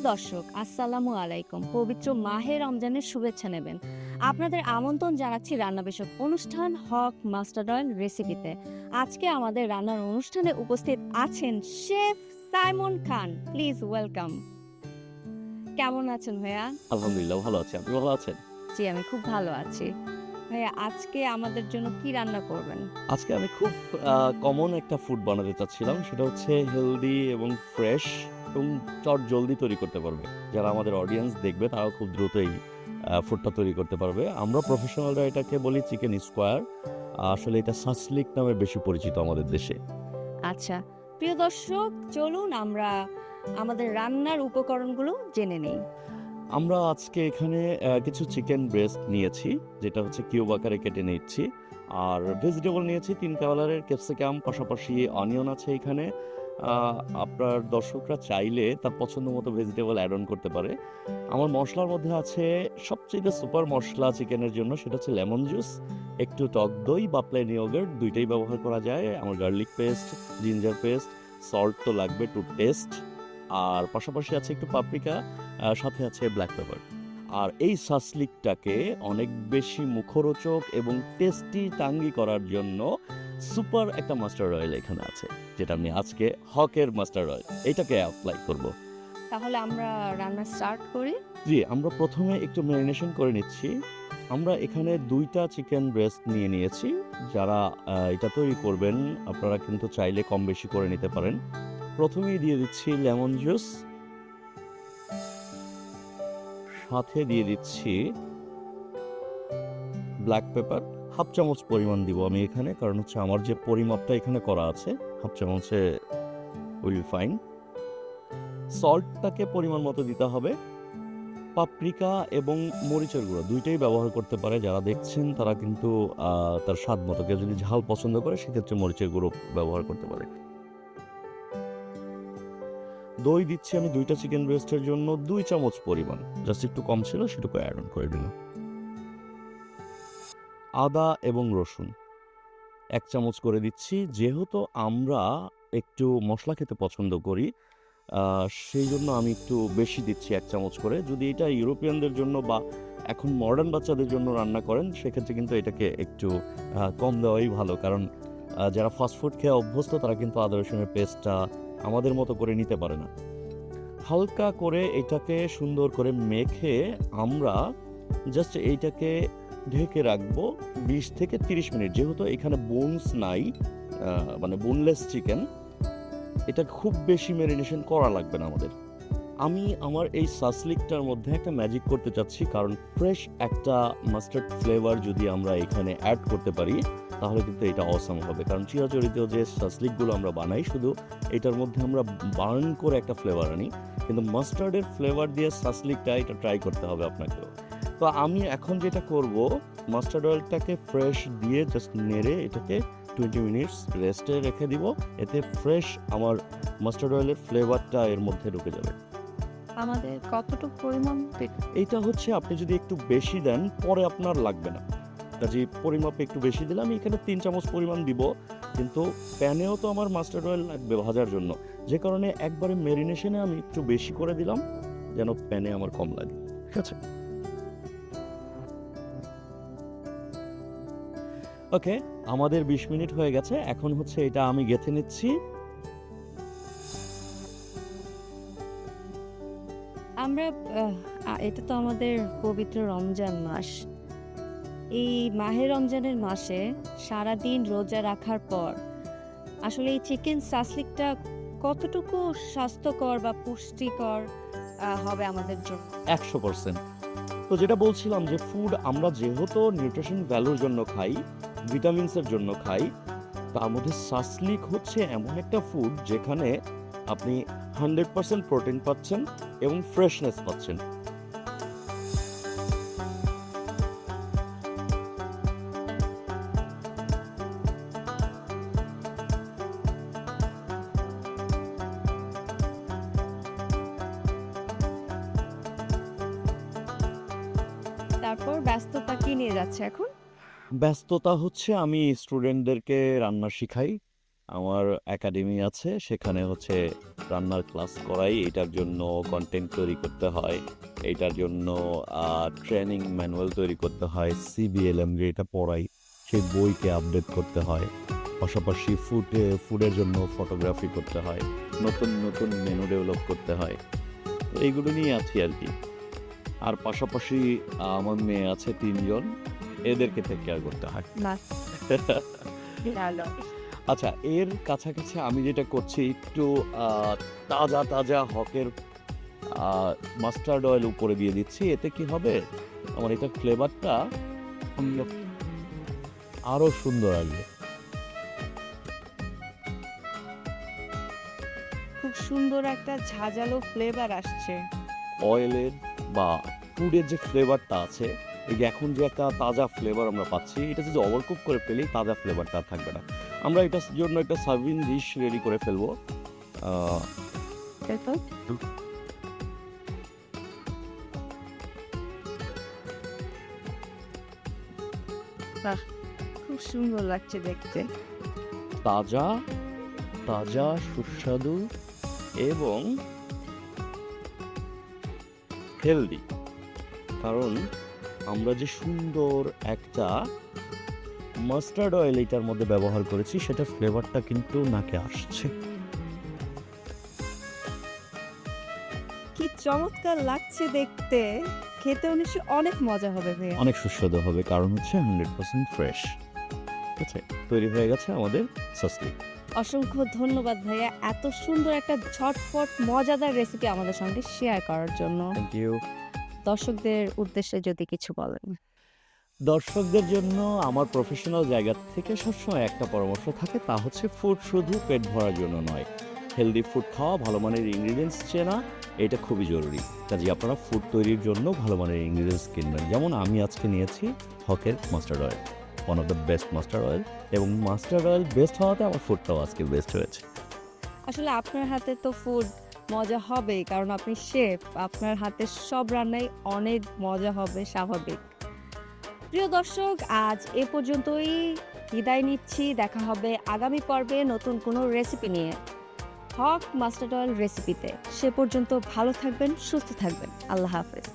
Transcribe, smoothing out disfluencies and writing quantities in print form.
দর্শক, আসসালামু আলাইকুম। পবিত্র মাহে রমজানের শুভেচ্ছা নেবেন। আপনাদের আমন্ত্রণ জানাচ্ছি রান্না বিষয়ক অনুষ্ঠান হক মাস্টার্ড অয়েল রেসিপিতে। আজকে আমাদের রান্নার অনুষ্ঠানে উপস্থিত আছেন chef Simon Khan. Please welcome. কেমন আছেন ভাইয়া? আলহামদুলিল্লাহ ভালো আছি। আপনি ভালো আছেন? জি, আমি খুব ভালো আছি। ভাইয়া, আজকে আমাদের জন্য কি রান্না করবেন? আজকে আমি খুব কমন একটা ফুড বানাতে চাচ্ছিলাম। সেটা হচ্ছে হেলদি এবং ফ্রেশ এবং চটজলদি তৈরি করতে পারবে। যারা আমাদের অডিয়েন্স দেখবে তারাও খুব দ্রুতই ফুডটা তৈরি করতে পারবে। আমরা প্রফেশনালরা এটাকে বলি চিকেন স্কোয়ার। আসলে এটা সাসলিক নামে বেশি পরিচিত আমাদের দেশে। আচ্ছা, প্রিয় দর্শক, চলুন আমরা আমাদের রান্নার উপকরণগুলো জেনে নেই। আমরা আজকে এখানে কিছু চিকেন ব্রেস্ট নিয়েছি, যেটা হচ্ছে কিউব আকারে কেটে নিচ্ছি। আর ভেজিটেবল নিয়েছি ৩ কালারের ক্যাপসিকাম, পাশাপাশি অনিয়ন আছে এখানে। আপনার দর্শকরা চাইলে তার পছন্দ মতো ভেজিটেবল অ্যাড অন করতে পারে। আমার মসলার মধ্যে আছে সবচাইতে সুপার মসলা চিকেনের জন্য, সেটা হচ্ছে লেমন জুস, একটু টক দই বা প্লেন ইয়োগার্ট, দুইটাই ব্যবহার করা যায়। আমার garlic paste, ginger paste, salt তো লাগবে টু টেস্ট। আর পাশাপাশি আছে একটু পাপরিকা, সাথে আছে ব্ল্যাক পেপার। আর এই সাসলিকটাকে অনেক বেশি মুখরোচক এবং টেস্টি টাঙ্গি করার জন্য সুপার একটা মাস্টার্ড অয়েল এখানে আছে, যেটা আমি আজকে হকের মাস্টার্ড অয়েল এটাকে অ্যাপ্লাই করব। তাহলে আমরা রান্না স্টার্ট করি। জি, আমরা প্রথমে একটু ম্যারিনেশন করে নিচ্ছি। আমরা এখানে ২টা চিকেন ব্রেস্ট নিয়ে নিয়েছি। যারা এটা তৈরি করবেন আপনারা কিন্তু চাইলে কম বেশি করে নিতে পারেন। প্রথমেই দিয়ে দিচ্ছি লেমন জুস, সাথে দিয়ে দিচ্ছি ব্ল্যাক পেপার। হাফ চামচ পরিমাণ দিব আমি এখানে, কারণ হচ্ছে আমার যে পরিমাপটা এখানে করা আছে হাফ চামচে উইল ফাইন। সল্টটাকে পরিমাণ মতো দিতে হবে। পাপরিকা এবং মরিচের গুঁড়ো দুইটাই ব্যবহার করতে পারে। যারা দেখছেন তারা কিন্তু তার স্বাদ মতো, কেউ যদি ঝাল পছন্দ করে সেক্ষেত্রে মরিচের গুঁড়ো ব্যবহার করতে পারে। দই দিচ্ছি আমি ২টা চিকেন ব্রেস্টের জন্য ২ চামচ পরিমাণ, জাস্ট একটু কম ছিল সেটুকু অ্যাড অন করে দিলাম। আদা এবং রসুন ১ চামচ করে দিচ্ছি। যেহেতু আমরা একটু মশলা খেতে পছন্দ করি, সেই জন্য আমি একটু বেশি দিচ্ছি ১ চামচ করে। যদি এটা ইউরোপিয়ানদের জন্য বা এখন মডার্ন বাচ্চাদের জন্য রান্না করেন সেক্ষেত্রে কিন্তু এটাকে একটু কম দেওয়াই ভালো, কারণ যারা ফাস্টফুড খেয়ে অভ্যস্ত তারা কিন্তু আদা রসুনের পেস্টটা আমাদের মতো করে নিতে পারে না। হালকা করে এটাকে সুন্দর করে মেখে আমরা জাস্ট এইটাকে ঢেকে রাখবো ২০ থেকে ৩০ মিনিট। যেহেতু এখানে বোনস নাই, মানে বোনলেস চিকেন, এটা খুব বেশি ম্যারিনেশন করা লাগবে না আমাদের। আমি আমার এই সাসলিকটার মধ্যে একটা ম্যাজিক করতে চাচ্ছি, কারণ ফ্রেশ একটা মাস্টার্ড ফ্লেভার যদি আমরা এখানে অ্যাড করতে পারি তাহলে কিন্তু এটা অসাম হবে। কারণ চিরাচরিত যে সাসলিকগুলো আমরা বানাই শুধু এটার মধ্যে আমরা বার্ন করে একটা ফ্লেভার আনি, কিন্তু মাস্টার্ডের ফ্লেভার দিয়ে সাসলিকটা এটা ট্রাই করতে হবে আপনাকেও। তো আমি এখন যেটা করব, মাস্টার্ড অয়েলটাকে ফ্রেশ দিয়ে জাস্ট নেড়ে এটাকে 20 মিনিটস রেস্টে রেখে দিব। এতে ফ্রেশ আমার মাস্টার্ড অয়েলের ফ্লেভারটা এর মধ্যে ঢুকে যাবে। আমাদের কতটুকু পরিমাণ এইটা হচ্ছে আপনি যদি একটু বেশি দেন পরে আপনার লাগবে না, কাজে পরিমাপে একটু বেশি দিলে আমি এখানে ৩ চামচ পরিমাণ দিব। কিন্তু প্যানেও তো আমার মাস্টার্ড অয়েল লাগবে ভাজার জন্য, যে কারণে একবারে ম্যারিনেশনে আমি একটু বেশি করে দিলাম যেন প্যানে আমার কম লাগে। ঠিক আছে, ওকে, আমাদের ২০ মিনিট হয়ে গেছে। এখন হচ্ছে এটা আমি গেঁথে নিচ্ছি। আমরা এটা তো আমাদের পবিত্র রমজান মাস। এই মাহে রমজানের মাসে সারাদিন রোজা রাখার পর আসলে এই চিকেন সাসলিকটা কতটুকু স্বাস্থ্যকর বা পুষ্টিকর হবে আমাদের জন্য? ১০০%। তো যেটা বলছিলাম যে ফুড আমরা যেহেতু নিউট্রিশন ভ্যালুর জন্য খাই, ভিটামিনসের জন্য খাই, তার মধ্যে সাসলিক হচ্ছে এমন একটা ফুড যেখানে আপনি 100% প্রোটিন পাচ্ছেন এবং ফ্রেশনেস পাচ্ছেন। তারপর ব্যস্ততা কি নিয়ে যাচ্ছে এখন? ব্যস্ততা হচ্ছে আমি স্টুডেন্টদেরকে রান্না শিখাই। আমার একাডেমি আছে, সেখানে হচ্ছে রান্নার ক্লাস করাই। এটার জন্য কন্টেন্ট তৈরি করতে হয়, এইটার জন্য ট্রেনিং ম্যানুয়াল তৈরি করতে হয়, সিবিএলএম যেটা পড়াই সেই বইকে আপডেট করতে হয়। পাশাপাশি ফুডের জন্য ফটোগ্রাফি করতে হয়, নতুন নতুন মেনু ডেভেলপ করতে হয়। তো এইগুলো নিয়ে আছি আর কি। আর পাশাপাশি আমার মেয়ে আছে ৩ জন, এদেরকে টেক কেয়ার করতে হয়। বাহ, ভালো। আচ্ছা, এর কাছাকাছি আমি যেটা করছি একটু তাজা তাজা হকের মাস্টার্ড অয়েল উপরে দিয়ে দিচ্ছি। এতে কি হবে, আমার এটার ফ্লেভারটা আরো সুন্দর আসবে। খুব সুন্দর একটা ঝাঁঝালো ফ্লেভার আসছে। অয়েলের বা ফুডের যে ফ্লেভারটা আছে, এই যে এখন যে একটা তাজা ফ্লেভার আমরা পাচ্ছি, এটা যদি ওভারকুক করে ফেলি তাজা ফ্লেভারটা আর থাকবে না। আমরা এটার জন্য একটা সার্ভিং ডিশ রেডি করে ফেলবো। আহ, তাই তো? বাহ, খুব সুন্দর লাগছে দেখতে। তাজা তাজা সুস্বাদু এবং হেলদি। কারণ আমরা যে সুন্দর একটা মাস্টার্ড অয়েল এটার মধ্যে ব্যবহার করেছি, সেটা ফ্লেভারটা কিন্তু নাকে আসছে। কি চমৎকার লাগছে দেখতে। খেতেও নিশ্চয়ই অনেক মজা হবে ভাইয়া। অনেক সুস্বাদু হবে, কারণ হচ্ছে 100% ফ্রেশ। ঠিক আছে, তৈরি হয়ে গেছে আমাদের সসলি। অসংখ্য ধন্যবাদ ভাইয়া এত সুন্দর একটা ঝটপট মজাদার রেসিপি আমাদের সঙ্গে শেয়ার করার জন্য। Thank you. দর্শকদের উদ্দেশ্যে যদি কিছু বলেন। দর্শকদের জন্য আমার প্রফেশনাল জায়গা থেকে সবসময় একটা পরামর্শ থাকে, তা হচ্ছে ফুড শুধু পেট ভরার জন্য নয়, হেলদি ফুড খাওয়া, ভালো মানের ইনগ্রিডিয়েন্টস চেনা, এটা খুবই জরুরি। কাজে আপনারা ফুড তৈরির জন্য ভালো মানের ইনগ্রিডিয়েন্টস কিনবেন। যেমন আমি আজকে নিয়েছি হকের mustard oil, one of the best mustard oil, এবং মাস্টার্ড অয়েল বেস্ট হওয়াতে আমার ফুডটাও আজকে বেস্ট হয়েছে। আসলে আপনার হাতে তো ফুড মজা হবেই, কারণ আপনি শেফ। আপনার হাতের সব রান্নাই অনেক মজা হবে স্বাভাবিক। প্রিয় দর্শক, আজ এ পর্যন্তই বিদায় নিচ্ছি। দেখা হবে আগামী পর্বে নতুন কোনো রেসিপি নিয়ে, হক মাস্টার্ড অয়েল রেসিপিতে। সে পর্যন্ত ভালো থাকবেন, সুস্থ থাকবেন। আল্লাহ হাফেজ।